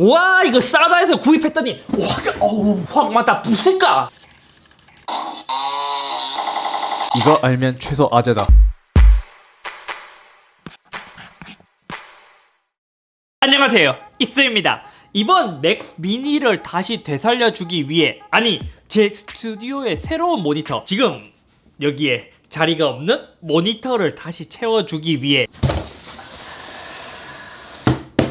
와 이거 싸다 해서 구입했더니 확 맞다 부술까. 이거 알면 최소 아재다. 안녕하세요, 이스입니다. 이번 맥 미니를 다시 되살려주기 위해, 아니 제 스튜디오에 새로운 모니터, 지금 여기에 자리가 없는 모니터를 다시 채워주기 위해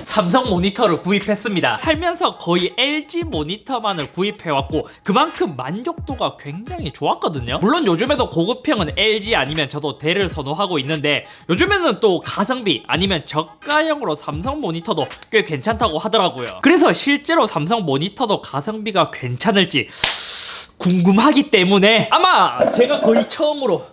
삼성 모니터를 구입했습니다. 살면서 거의 LG 모니터만을 구입해왔고 그만큼 만족도가 굉장히 좋았거든요. 물론 요즘에도 고급형은 LG 아니면 저도 델을 선호하고 있는데, 요즘에는 또 가성비 아니면 저가형으로 삼성 모니터도 꽤 괜찮다고 하더라고요. 그래서 실제로 삼성 모니터도 가성비가 괜찮을지 궁금하기 때문에 아마 제가 거의 처음으로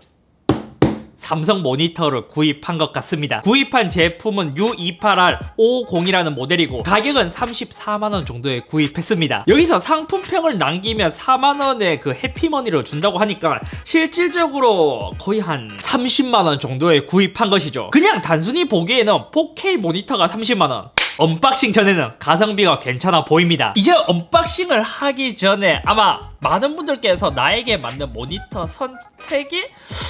삼성 모니터를 구입한 것 같습니다. 구입한 제품은 U28R50이라는 모델이고 가격은 34만원 정도에 구입했습니다. 여기서 상품평을 남기면 4만원의 그 해피머니를 준다고 하니까 실질적으로 거의 한 30만원 정도에 구입한 것이죠. 그냥 단순히 보기에는 4K 모니터가 30만원, 언박싱 전에는 가성비가 괜찮아 보입니다. 이제 언박싱을 하기 전에 아마 많은 분들께서 나에게 맞는 모니터 선택이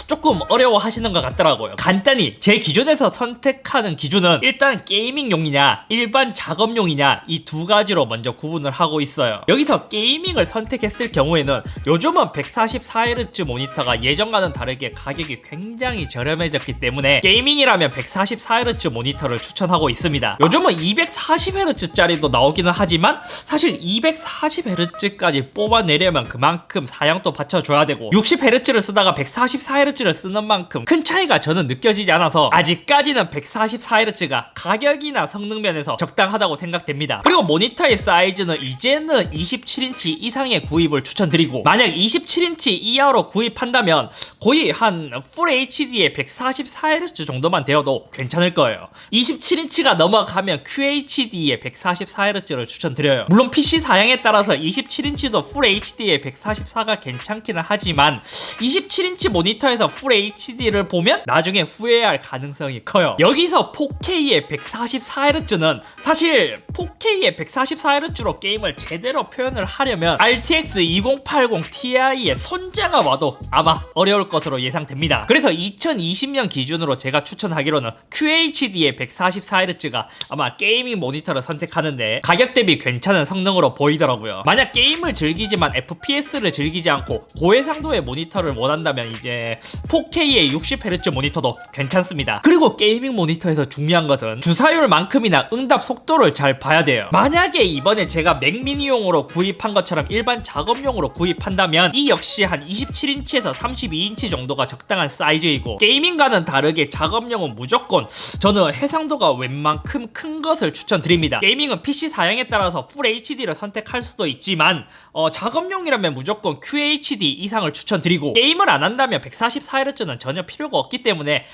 조금 어려워 하시는 것 같더라고요. 간단히 제 기준에서 선택하는 기준은 일단 게이밍용이냐 일반 작업용이냐 이 두 가지로 먼저 구분을 하고 있어요. 여기서 게이밍을 선택했을 경우에는 요즘은 144Hz 모니터가 예전과는 다르게 가격이 굉장히 저렴해졌기 때문에 게이밍이라면 144Hz 모니터를 추천하고 있습니다. 요즘은 240Hz짜리도 나오기는 하지만 사실 240Hz까지 뽑아내려면 그만큼 사양도 받쳐줘야 되고 60Hz를 쓰다가 144Hz를 쓰는 만큼 큰 차이가 저는 느껴지지 않아서 아직까지는 144Hz가 가격이나 성능 면에서 적당하다고 생각됩니다. 그리고 모니터의 사이즈는 이제는 27인치 이상의 구입을 추천드리고, 만약 27인치 이하로 구입한다면 거의 한 풀 HD의 144Hz 정도만 되어도 괜찮을 거예요. 27인치가 넘어가면 QHD의 144Hz를 추천드려요. 물론 PC 사양에 따라서 27인치도 풀 HD의 144가 괜찮기는 하지만 27인치 모니터에서 풀 HD를 보면 나중에 후회할 가능성이 커요. 여기서 4K의 144Hz는 사실 4K의 144Hz로 게임을 제대로 표현을 하려면 RTX 2080 Ti의 손자가 와도 아마 어려울 것으로 예상됩니다. 그래서 2020년 기준으로 제가 추천하기로는 QHD의 144Hz가 아마 게이밍 모니터를 선택하는데 가격 대비 괜찮은 성능으로 보이더라고요. 만약 게임을 즐기지만 FPS를 즐기지 않고 고해상도의 모니터를 원한다면 이제 4K의 60Hz 모니터도 괜찮습니다. 그리고 게이밍 모니터에서 중요한 것은 주사율만큼이나 응답 속도를 잘 봐야 돼요. 만약에 이번에 제가 맥미니용으로 구입한 것처럼 일반 작업용으로 구입한다면 이 역시 한 27인치에서 32인치 정도가 적당한 사이즈이고, 게이밍과는 다르게 작업용은 무조건 저는 해상도가 웬만큼 큰 것을 추천드립니다. 게이밍은 PC 사양에 따라서 풀 HD를 선택할 수도 있지만 작업용이라면 무조건 QHD 이상을 추천드리고, 게임을 안 한다면 144Hz는 전혀 필요가 없기 때문에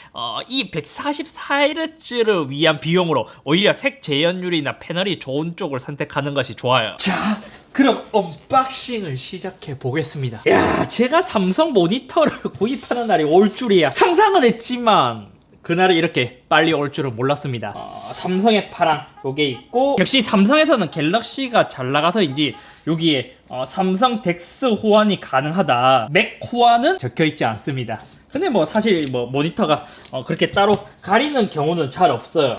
이 144Hz를 위한 비용으로 오히려 색 재현율이나 패널이 좋은 쪽을 선택하는 것이 좋아요. 자, 그럼 언박싱을 시작해 보겠습니다. 야, 제가 삼성 모니터를 구입하는 날이 올 줄이야 상상은 했지만 그날이 이렇게 빨리 올 줄은 몰랐습니다. 삼성의 파랑 요게 있고, 역시 삼성에서는 갤럭시가 잘 나가서인지 여기에 삼성 덱스 호환이 가능하다, 맥 호환은 적혀있지 않습니다. 근데 뭐 사실 뭐 모니터가 그렇게 따로 가리는 경우는 잘 없어요.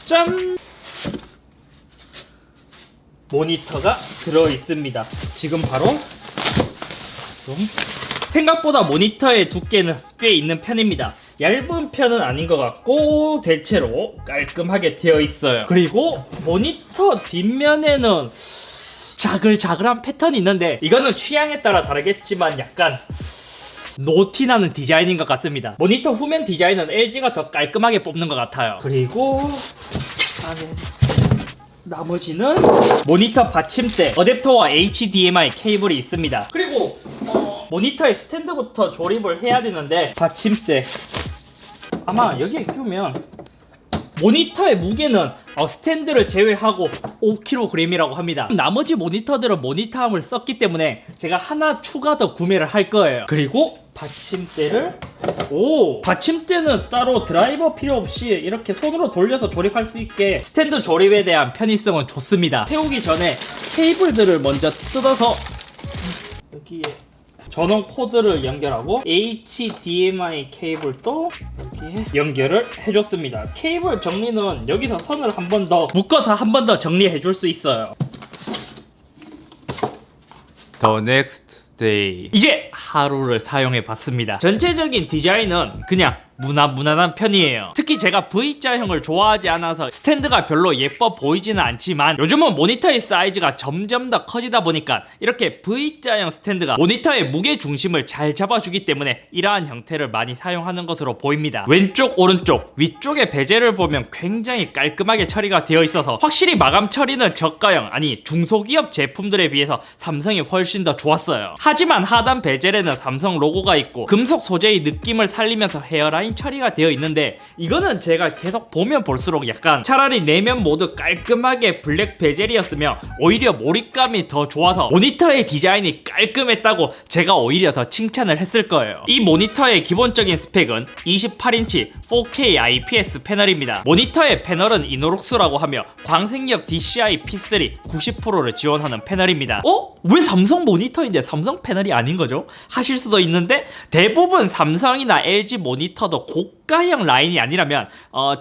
짠! 모니터가 들어있습니다. 지금 바로 생각보다 모니터의 두께는 꽤 있는 편입니다. 얇은 편은 아닌 것 같고 대체로 깔끔하게 되어 있어요. 그리고 모니터 뒷면에는 자글자글한 패턴이 있는데 이거는 취향에 따라 다르겠지만 약간 노티나는 디자인인 것 같습니다. 모니터 후면 디자인은 LG가 더 깔끔하게 뽑는 것 같아요. 그리고 나머지는 모니터 받침대, 어댑터와 HDMI 케이블이 있습니다. 그리고 모니터의 스탠드부터 조립을 해야 되는데 받침대 아마 여기에 끼우면 모니터의 무게는 스탠드를 제외하고 5kg이라고 합니다. 나머지 모니터들은 모니터함을 썼기 때문에 제가 하나 추가 더 구매를 할 거예요. 그리고 받침대를 받침대는 따로 드라이버 필요 없이 이렇게 손으로 돌려서 조립할 수 있게 스탠드 조립에 대한 편의성은 좋습니다. 세우기 전에 케이블들을 먼저 뜯어서 여기에 전원 코드를 연결하고 HDMI 케이블도 여기에 연결을 해줬습니다. 케이블 정리는 여기서 선을 한 번 더 묶어서 한 번 더 정리해 줄 수 있어요. The next day. 이제 하루를 사용해 봤습니다. 전체적인 디자인은 그냥 무난한 편이에요. 특히 제가 V자형을 좋아하지 않아서 스탠드가 별로 예뻐 보이지는 않지만 요즘은 모니터의 사이즈가 점점 더 커지다 보니까 이렇게 V자형 스탠드가 모니터의 무게 중심을 잘 잡아주기 때문에 이러한 형태를 많이 사용하는 것으로 보입니다. 왼쪽 오른쪽 위쪽의 베젤을 보면 굉장히 깔끔하게 처리가 되어 있어서 확실히 마감 처리는 저가형 아니 중소기업 제품들에 비해서 삼성이 훨씬 더 좋았어요. 하지만 하단 베젤에는 삼성 로고가 있고 금속 소재의 느낌을 살리면서 헤어라인 처리가 되어 있는데 이거는 제가 계속 보면 볼수록 약간 차라리 내면 모두 깔끔하게 블랙 베젤이었으면 오히려 몰입감이 더 좋아서 모니터의 디자인이 깔끔했다고 제가 오히려 더 칭찬을 했을 거예요. 이 모니터의 기본적인 스펙은 28인치 4K IPS 패널입니다. 모니터의 패널은 이노룩스라고 하며 광생력 DCI P3 90%를 지원하는 패널입니다. 왜 삼성 모니터인데 삼성 패널이 아닌 거죠? 하실 수도 있는데 대부분 삼성이나 LG 모니터도 고가형 라인이 아니라면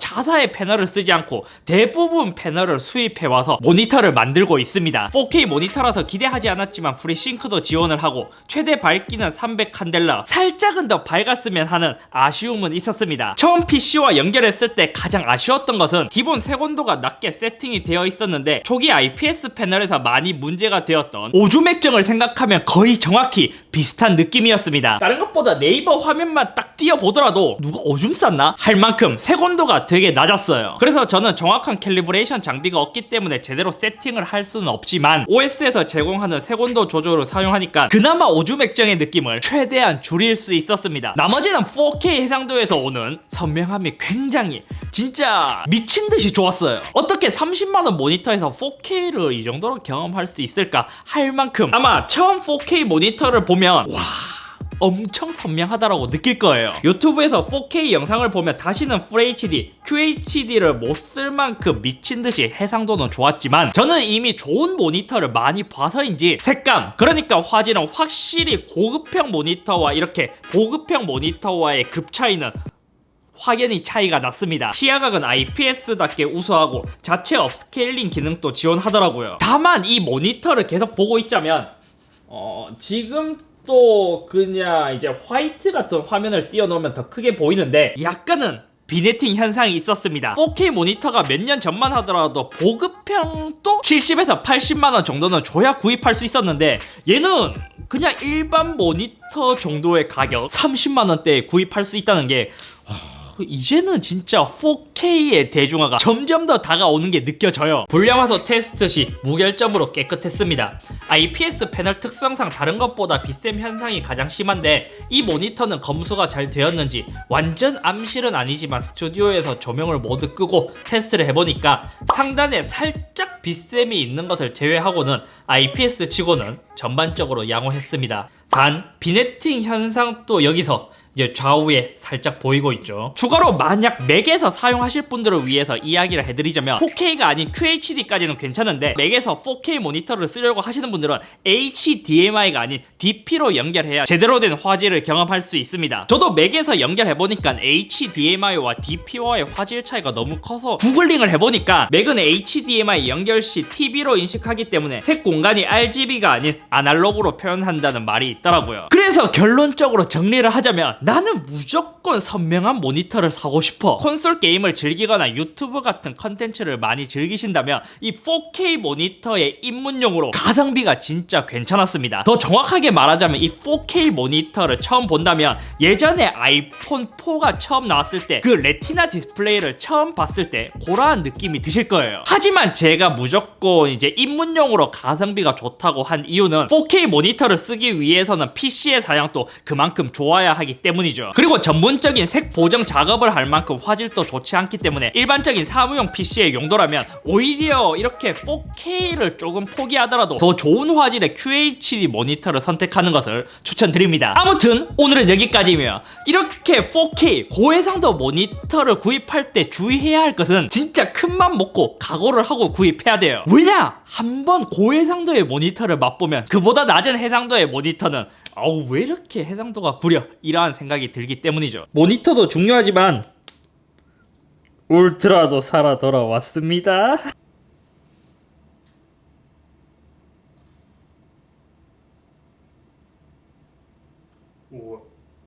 자사의 패널을 쓰지 않고 대부분 패널을 수입해와서 모니터를 만들고 있습니다. 4K 모니터라서 기대하지 않았지만 FreeSync도 지원을 하고 최대 밝기는 300칸델라, 살짝은 더 밝았으면 하는 아쉬움은 있었습니다. 처음 PC와 연결했을 때 가장 아쉬웠던 것은 기본 색온도가 낮게 세팅이 되어 있었는데 초기 IPS 패널에서 많이 문제가 되었던 오줌 액정을 생각하면 거의 정확히 비슷한 느낌이었습니다. 다른 것보다 네이버 화면만 딱 띄워보더라도 누가 오줌 쌌나? 할 만큼 색온도가 되게 낮았어요. 그래서 저는 정확한 캘리브레이션 장비가 없기 때문에 제대로 세팅을 할 수는 없지만 OS에서 제공하는 색온도 조절을 사용하니까 그나마 오줌 액정의 느낌을 최대한 줄일 수 있었습니다. 나머지는 4K 해상도에서 오는 선명함이 굉장히 진짜 미친듯이 좋았어요. 어떻게 30만원 모니터에서 4K를 이 정도로 경험할 수 있을까 할 만큼 아마 처음 4K 모니터를 보면 와 엄청 선명하다라고 느낄 거예요. 유튜브에서 4K 영상을 보면 다시는 FHD, QHD를 못 쓸 만큼 미친듯이 해상도는 좋았지만 저는 이미 좋은 모니터를 많이 봐서인지 색감, 그러니까 화질은 확실히 고급형 모니터와 이렇게 고급형 모니터와의 급 차이는 확연히 차이가 났습니다. 시야각은 IPS답게 우수하고 자체 업스케일링 기능도 지원하더라고요. 다만 이 모니터를 계속 보고 있자면 지금 또 그냥 이제 화이트 같은 화면을 띄워놓으면 더 크게 보이는데 약간은 비네팅 현상이 있었습니다. 4K 모니터가 몇 년 전만 하더라도 보급형도 70에서 80만원 정도는 줘야 구입할 수 있었는데 얘는 그냥 일반 모니터 정도의 가격 30만원대에 구입할 수 있다는 게 이제는 진짜 4K의 대중화가 점점 더 다가오는 게 느껴져요. 불량화소 테스트 시 무결점으로 깨끗했습니다. IPS 패널 특성상 다른 것보다 빛샘 현상이 가장 심한데 이 모니터는 검수가 잘 되었는지 완전 암실은 아니지만 스튜디오에서 조명을 모두 끄고 테스트를 해보니까 상단에 살짝 빛샘이 있는 것을 제외하고는 IPS 치고는 전반적으로 양호했습니다. 단 비네팅 현상도 여기서 이제 좌우에 살짝 보이고 있죠. 추가로 만약 맥에서 사용하실 분들을 위해서 이야기를 해드리자면 4K가 아닌 QHD까지는 괜찮은데 맥에서 4K 모니터를 쓰려고 하시는 분들은 HDMI가 아닌 DP로 연결해야 제대로 된 화질을 경험할 수 있습니다. 저도 맥에서 연결해보니까 HDMI와 DP와의 화질 차이가 너무 커서 구글링을 해보니까 맥은 HDMI 연결 시 TV로 인식하기 때문에 색 공간이 RGB가 아닌 아날로그로 표현한다는 말이 있더라고요. 그래서 결론적으로 정리를 하자면 나는 무조건 선명한 모니터를 사고 싶어. 콘솔 게임을 즐기거나 유튜브 같은 컨텐츠를 많이 즐기신다면 이 4K 모니터의 입문용으로 가성비가 진짜 괜찮았습니다. 더 정확하게 말하자면 이 4K 모니터를 처음 본다면 예전에 아이폰 4가 처음 나왔을 때 그 레티나 디스플레이를 처음 봤을 때 그러한 느낌이 드실 거예요. 하지만 제가 무조건 이제 입문용으로 가성비가 좋다고 한 이유는 4K 모니터를 쓰기 위해서는 PC의 사양도 그만큼 좋아야 하기 때문에 때문이죠. 그리고 전문적인 색 보정 작업을 할 만큼 화질도 좋지 않기 때문에 일반적인 사무용 PC의 용도라면 오히려 이렇게 4K를 조금 포기하더라도 더 좋은 화질의 QHD 모니터를 선택하는 것을 추천드립니다. 아무튼 오늘은 여기까지며, 이렇게 4K 고해상도 모니터를 구입할 때 주의해야 할 것은 진짜 큰맘 먹고 각오를 하고 구입해야 돼요. 왜냐? 한번 고해상도의 모니터를 맛보면 그보다 낮은 해상도의 모니터는 아우 왜 이렇게 해상도가 구려? 이러한 생각이 들기 때문이죠. 모니터도 중요하지만 울트라도 살아 돌아왔습니다.